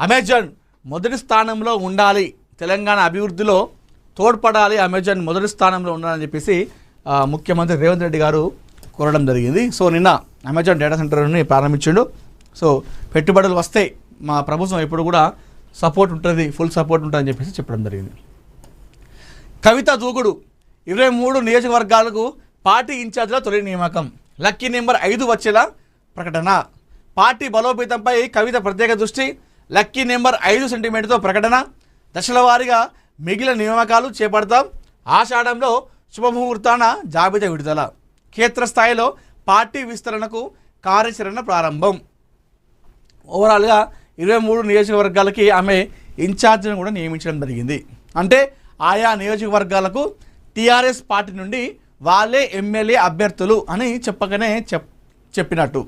Amazon మొదటి స్థానంలో ఉండాలి, తెలంగాణ అభివృద్ధిలో తోడ్పడాలి, అమెజాన్ మొదటి స్థానంలో ఉండాలని చెప్పేసి ముఖ్యమంత్రి రేవంత్ రెడ్డి గారు కోరడం జరిగింది. సో నిన్న అమెజాన్ డేటా సెంటర్ని ప్రారంభించాడు. సో పెట్టుబడులు వస్తే మా ప్రభుత్వం ఎప్పుడు కూడా సపోర్ట్ ఉంటుంది, ఫుల్ సపోర్ట్ ఉంటుందని చెప్పేసి చెప్పడం జరిగింది. కవిత దూకుడు 23 నియోజకవర్గాలకు పార్టీ ఇన్ఛార్జ్ల తొలి నియామకం, లక్కీ నెంబర్ 5 వచ్చేలా ప్రకటన. పార్టీ బలోపేతంపై కవిత ప్రత్యేక దృష్టి, లక్కీ నెంబర్ 5 సెంటిమెంట్తో ప్రకటన. దశల వారీగా మిగిలిన నియామకాలు చేపడతాం, ఆషాఢంలో శుభముహూర్తాన జాబితా విడుదల. క్షేత్రస్థాయిలో పార్టీ విస్తరణకు కార్యాచరణ ప్రారంభం. ఓవరాల్గా 23 నియోజకవర్గాలకి ఆమె ఇన్ఛార్జ్ను కూడా నియమించడం జరిగింది. అంటే ఆయా నియోజకవర్గాలకు టీఆర్ఎస్ పార్టీ నుండి వాళ్ళే ఎమ్మెల్యే అభ్యర్థులు అని చెప్పకనే చెప్పినట్టు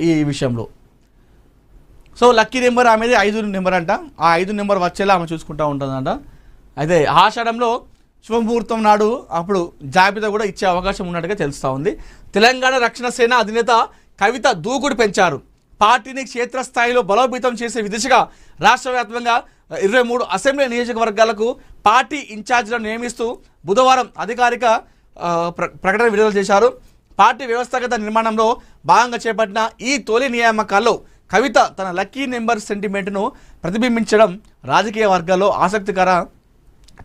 ఈ విషయంలో. సో లక్కీ నెంబర్ ఆమెది 5 నెంబర్ అంట. ఆ 5 నెంబర్ వచ్చేలా ఆమె చూసుకుంటూ ఉంటుందంట. అయితే ఆషాఢంలో శుభముహూర్తం నాడు అప్పుడు జాబితా కూడా ఇచ్చే అవకాశం ఉన్నట్టుగా తెలుస్తూ ఉంది. తెలంగాణ రక్షణ సేన అధినేత కవిత దూకుడు పెంచారు. పార్టీని క్షేత్రస్థాయిలో బలోపేతం చేసే దిశగా రాష్ట్ర వ్యాప్తంగా 23 అసెంబ్లీ నియోజకవర్గాలకు పార్టీ ఇన్ఛార్జ్లను నియమిస్తూ బుధవారం అధికారిక ప్రకటన విడుదల చేశారు. పార్టీ వ్యవస్థాగత నిర్మాణంలో భాగంగా చేపట్టిన ఈ తొలి నియామకాల్లో కవిత తన లక్కీ నెంబర్ సెంటిమెంట్ను ప్రతిబింబించడం రాజకీయ వర్గాల్లో ఆసక్తికర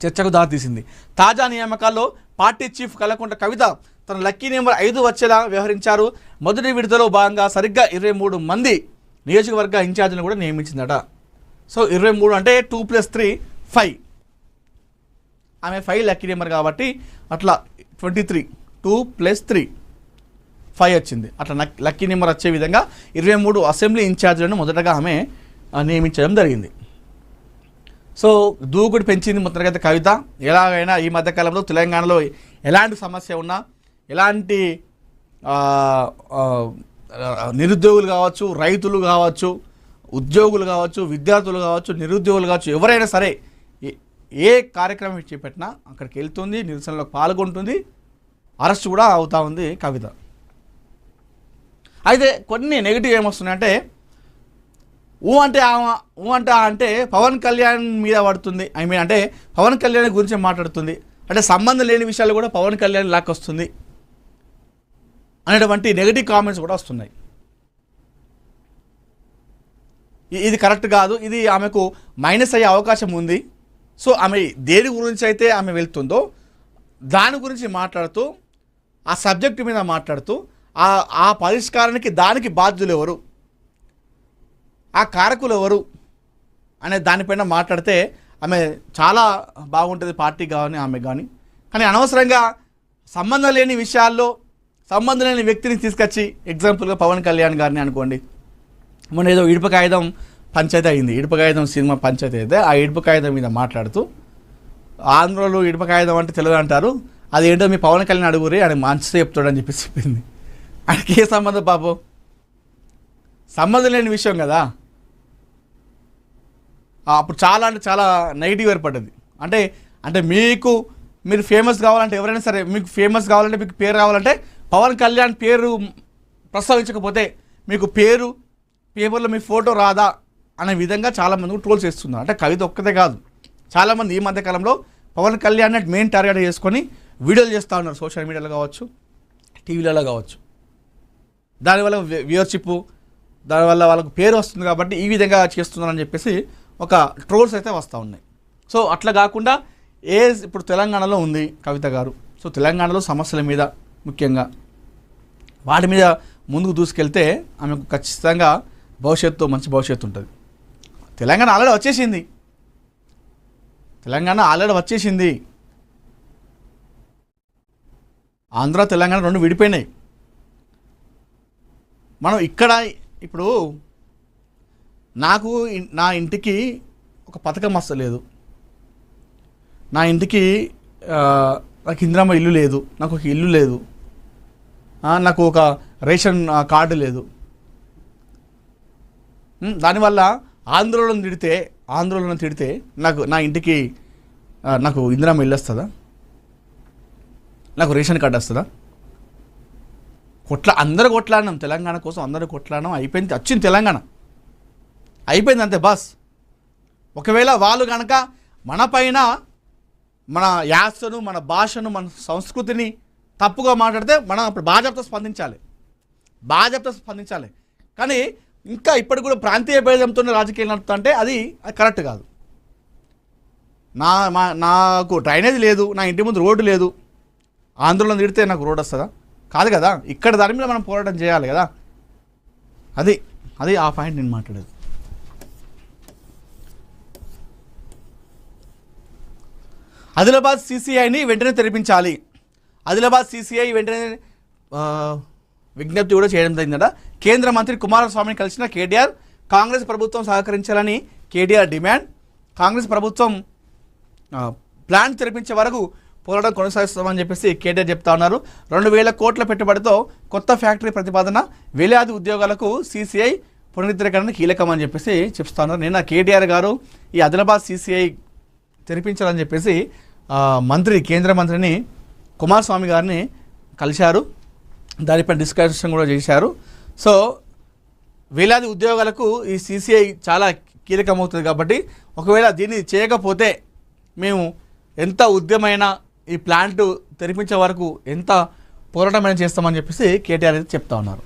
చర్చకు దారితీసింది. తాజా నియామకాల్లో పార్టీ చీఫ్ కల్వకుంట్ల కవిత తన లక్కీ నెంబర్ 5 వచ్చేలా వ్యవహరించారు. మొదటి విడతలో భాగంగా సరిగ్గా 23 మంది నియోజకవర్గ ఇన్ఛార్జ్లను కూడా నియమించిందట. సో 23 అంటే 2+3 5, ఆమె 5 లక్కీ నెంబర్ కాబట్టి అట్లా 23 2+3 5 వచ్చింది. అట్లా లక్కీ నెంబర్ వచ్చే విధంగా 23 అసెంబ్లీ ఇన్ఛార్జ్లను మొదటగా ఆమె నియమించడం జరిగింది. సో దూకుడు పెంచింది మొత్తంగా కవిత. ఎలాగైనా ఈ మధ్యకాలంలో తెలంగాణలో ఎలాంటి సమస్య ఉన్నా, ఎలాంటి నిరుద్యోగులు కావచ్చు, రైతులు కావచ్చు, ఉద్యోగులు కావచ్చు, విద్యార్థులు కావచ్చు, నిరుద్యోగులు కావచ్చు, ఎవరైనా సరే ఏ కార్యక్రమం చేపట్టినా అక్కడికి వెళ్తుంది, నిరసనలో పాల్గొంటుంది, అరెస్ట్ కూడా అవుతూ ఉంది కవిత. అయితే కొన్ని నెగిటివ్ ఏమొస్తున్నాయంటే అంటే పవన్ కళ్యాణ్ మీద పడుతుంది. అంటే పవన్ కళ్యాణ్ గురించి మాట్లాడుతుంది, అంటే సంబంధం లేని విషయాలు కూడా పవన్ కళ్యాణ్ లాక్కొస్తుంది అనేటువంటి నెగిటివ్ కామెంట్స్ కూడా వస్తున్నాయి. ఇది కరెక్ట్ కాదు, ఇది ఆమెకు మైనస్ అయ్యే అవకాశం ఉంది. సో ఆమె దేని గురించి అయితే ఆమె వెళ్తుందో దాని గురించి మాట్లాడుతూ, ఆ సబ్జెక్టు మీద మాట్లాడుతూ, ఆ పరిష్కారానికి దానికి బాధ్యులు ఎవరు, ఆ కారకులు ఎవరు అనే దానిపైన మాట్లాడితే ఆమె చాలా బాగుంటుంది, పార్టీ కానీ ఆమె కానీ అనవసరంగా సంబంధం లేని విషయాల్లో సంబంధం లేని వ్యక్తిని తీసుకొచ్చి, ఎగ్జాంపుల్గా పవన్ కళ్యాణ్ గారిని అనుకోండి, మొన్న ఏదో ఇడుపు కాగితం పంచాయతీ అయింది, ఇడుపు కాగితం సినిమా పంచాయతీ అయితే ఆ ఇడుపు కాగితం మీద మాట్లాడుతూ ఆంధ్రలో ఇడుపు కాగితం అంటే తెలియదు అంటారు, అది ఏంటో మీ పవన్ కళ్యాణ్ అడుగురి, ఆయన మంచిగా చెప్తాడని చెప్పేసి చెప్పింది. ఆయనకి ఏ సంబంధం పాపం, సంబంధం లేని విషయం కదా. అప్పుడు చాలా అంటే చాలా నెగిటివ్ ఏర్పడ్డది. అంటే మీరు ఫేమస్ కావాలంటే, ఎవరైనా సరే మీకు ఫేమస్ కావాలంటే, మీకు పేరు కావాలంటే పవన్ కళ్యాణ్ పేరు ప్రస్తావించకపోతే మీకు పేరు పేపర్లో మీ ఫోటో రాదా అనే విధంగా చాలామంది ట్రోల్స్ చేస్తున్నారు. అంటే కవిత ఒక్కదే కాదు, చాలామంది ఈ మధ్యకాలంలో పవన్ కళ్యాణ్ మెయిన్ టార్గెట్ చేసుకొని వీడియోలు చేస్తూ ఉన్నారు, సోషల్ మీడియాలో కావచ్చు, టీవీలలో కావచ్చు. దానివల్ల వ్యూవర్షిప్, దానివల్ల వాళ్ళకు పేరు వస్తుంది కాబట్టి ఈ విధంగా చేస్తున్నారని చెప్పేసి ఒక ట్రోల్స్ అయితే వస్తూ ఉన్నాయి. సో అట్లా కాకుండా ఇప్పుడు తెలంగాణలో ఉంది కవిత గారు. సో తెలంగాణలో సమస్యల మీద ముఖ్యంగా వాటి మీద ముందుకు దూసుకెళ్తే ఆమెకు ఖచ్చితంగా మంచి భవిష్యత్తు ఉంటుంది. తెలంగాణ ఆల్రెడీ వచ్చేసింది. ఆంధ్ర తెలంగాణ రెండు విడిపోయినాయి. మనం ఇక్కడ ఇప్పుడు నా ఇంటికి ఒక పథకం వస్తలేదు, నా ఇంటికి నాకు ఇందిరమ్మ ఇల్లు లేదు, నాకు ఒక ఇల్లు లేదు, నాకు ఒక రేషన్ కార్డు లేదు. దానివల్ల ఆందోళన తిడితే నా ఇంటికి నాకు ఇందిరమ్మ ఇల్లు వస్తుందా, నాకు రేషన్ కార్డు వస్తుందా? అందరూ కొట్లాడినాం తెలంగాణ కోసం, అందరూ కొట్లాడినాం, అయిపోయింది, వచ్చింది తెలంగాణ, అయిపోయింది అంతే. బస్ ఒకవేళ వాళ్ళు కనుక మన పైన మన యాసను, మన భాషను, మన సంస్కృతిని తప్పుగా మాట్లాడితే మనం అప్పుడు బాధ్యతతో స్పందించాలి. కానీ ఇంకా ఇప్పటికి కూడా ప్రాంతీయ భేదంతో రాజకీయాలు నడుపుతుంటే అది కరెక్ట్ కాదు. నాకు డ్రైనేజ్ లేదు, నా ఇంటి ముందు రోడ్డు లేదు, ఆందోళన తిడితే నాకు రోడ్ వస్తుందా? కాదు కదా. ఇక్కడ దాని మీద మనం పోరాటం చేయాలి కదా. అది ఆ పాయింట్ నేను మాట్లాడేది. ఆదిలాబాద్ CCIని వెంటనే తెరిపించాలి. ఆదిలాబాద్ CCI వెంటనే విజ్ఞప్తి కూడా చేయడం జరిగిందట. కేంద్ర మంత్రి కుమారస్వామిని కలిసిన కేటీఆర్, కాంగ్రెస్ ప్రభుత్వం సహకరించాలని కేటీఆర్ డిమాండ్. కాంగ్రెస్ ప్రభుత్వం ప్లాంట్ తెరిపించే వరకు పోరాటం కొనసాగిస్తామని చెప్పేసి కేటీఆర్ చెప్తా ఉన్నారు. 2000 కోట్ల పెట్టుబడితో కొత్త ఫ్యాక్టరీ ప్రతిపాదన, వేలాది ఉద్యోగాలకు CCI పునరుద్ధరణకు కీలకమని చెప్పేసి చెప్తా ఉన్నారు. నిన్న కేటీఆర్ గారు ఈ ఆదిలాబాద్ CCI తెరిపించాలని చెప్పేసి కేంద్ర మంత్రిని కుమారస్వామి గారిని కలిశారు. దానిపై డిస్కషన్ కూడా చేశారు. సో వేలాది ఉద్యోగాలకు ఈ CCI చాలా కీలకమవుతుంది కాబట్టి ఒకవేళ దీన్ని చేయకపోతే మేము ఎంత ఉద్యమైనా ఈ ప్లాంట్ తెరిపించే వరకు ఎంత పోరాటమైనా చేస్తామని చెప్పేసి కేటీఆర్ అయితే చెప్తా ఉన్నారు.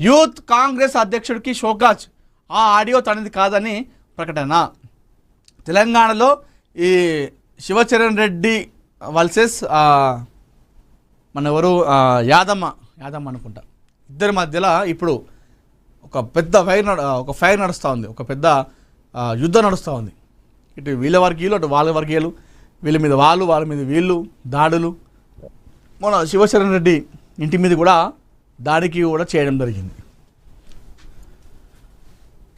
యూత్ కాంగ్రెస్ అధ్యక్షుడికి షోకాజ్, ఆ ఆడియో తనది కాదని ప్రకటన. తెలంగాణలో ఈ శివచరణ్ రెడ్డి వర్సెస్ మన ఎవరు యాదమ్మ అనుకుంటా, ఇద్దరి మధ్యలో ఇప్పుడు ఒక పెద్ద ఫైర్ నడుస్తూ ఉంది, ఒక పెద్ద యుద్ధం నడుస్తూ ఉంది. ఇటు వీళ్ళ వర్గీయులు, అటు వాళ్ళ వర్గీయులు, వీళ్ళ మీద వాళ్ళ మీద వీళ్ళు దాడులు. మన శివచరణ్ రెడ్డి ఇంటి మీద కూడా దాడికి కూడా చేయడం జరిగింది.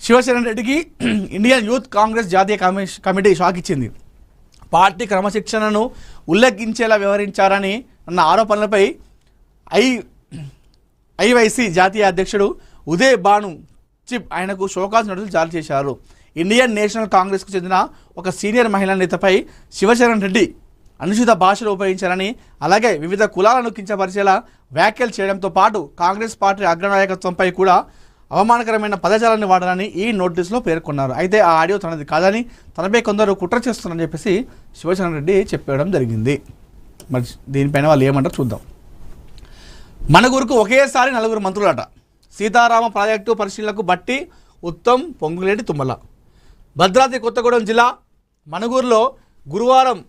శివచరణ్ రెడ్డికి ఇండియన్ యూత్ కాంగ్రెస్ జాతీయ కమిటీ షాక్ ఇచ్చింది. పార్టీ క్రమశిక్షణను ఉల్లంఘించేలా వ్యవహరించారని అన్న ఆరోపణలపై IYC జాతీయ అధ్యక్షుడు ఉదయ్ భాను చిప్ ఆయనకు షోకాజ్ నోటీసులు జారీ చేశారు. ఇండియన్ నేషనల్ కాంగ్రెస్కు చెందిన ఒక సీనియర్ మహిళా నేతపై శివచరణ్ రెడ్డి అనుచిత భాషలు ఉపయోగించారని, అలాగే వివిధ కులాలను కించపరిచేలా వ్యాఖ్యలు చేయడంతో పాటు కాంగ్రెస్ పార్టీ అగ్రనాయకత్వంపై కూడా అవమానకరమైన పదజాలాన్ని వాడాలని ఈ నోటీసులో పేర్కొన్నారు. అయితే ఆ ఆడియో తనది కాదని, తనపై కొందరు కుట్ర చేస్తున్నారని చెప్పేసి శివచరణ్ రెడ్డి చెప్పడం జరిగింది. మరి దీనిపైన వాళ్ళు ఏమంటారు చూద్దాం. మణుగూరుకు ఒకేసారి 4 మంత్రులట. సీతారామ ప్రాజెక్టు పరిశీలనకు బట్టి ఉత్తమ్, పొంగులేటి, తుమ్మల. భద్రాద్రి కొత్తగూడెం జిల్లా మణుగూరులో గురువారం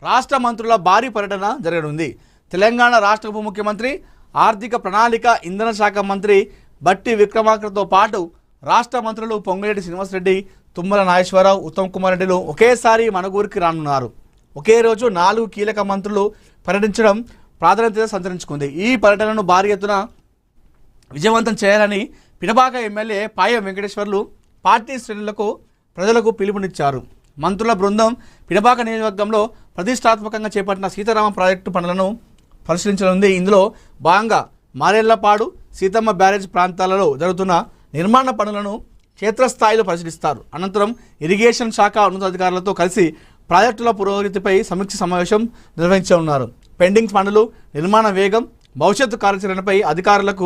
రాష్ట్ర మంత్రుల భారీ పర్యటన జరగనుంది. తెలంగాణ రాష్ట్ర ఉప ముఖ్యమంత్రి, ఆర్థిక ప్రణాళిక, ఇంధన శాఖ మంత్రి బట్టి విక్రమార్కతో పాటు రాష్ట్ర మంత్రులు పొంగులేటి శ్రీనివాసరెడ్డి, తుమ్మల నాగేశ్వరరావు, ఉత్తమ్ కుమార్ రెడ్డిలు ఒకేసారి మణుగూరుకి రానున్నారు. ఒకే రోజు 4 కీలక మంత్రులు పర్యటించడం ప్రాధాన్యత సంతరించుకుంది. ఈ పర్యటనను భారీ ఎత్తున విజయవంతం చేయాలని పినపాక ఎమ్మెల్యే పాయం వెంకటేశ్వర్లు పార్టీ శ్రేణులకు, ప్రజలకు పిలుపునిచ్చారు. మంత్రుల బృందం పినపాక నియోజకవర్గంలో ప్రతిష్టాత్మకంగా చేపట్టిన సీతారామ ప్రాజెక్టు పనులను పరిశీలించనుంది. ఇందులో భాగంగా మారేళ్లపాడు, సీతమ్మ బ్యారేజ్ ప్రాంతాలలో జరుగుతున్న నిర్మాణ పనులను క్షేత్రస్థాయిలో పరిశీలిస్తారు. అనంతరం ఇరిగేషన్ శాఖ ఉన్నతాధికారులతో కలిసి ప్రాజెక్టుల పురోగతిపై సమీక్ష సమావేశం నిర్వహించనున్నారు. పెండింగ్ పనులు, నిర్మాణ వేగం, భవిష్యత్తు కార్యాచరణపై అధికారులకు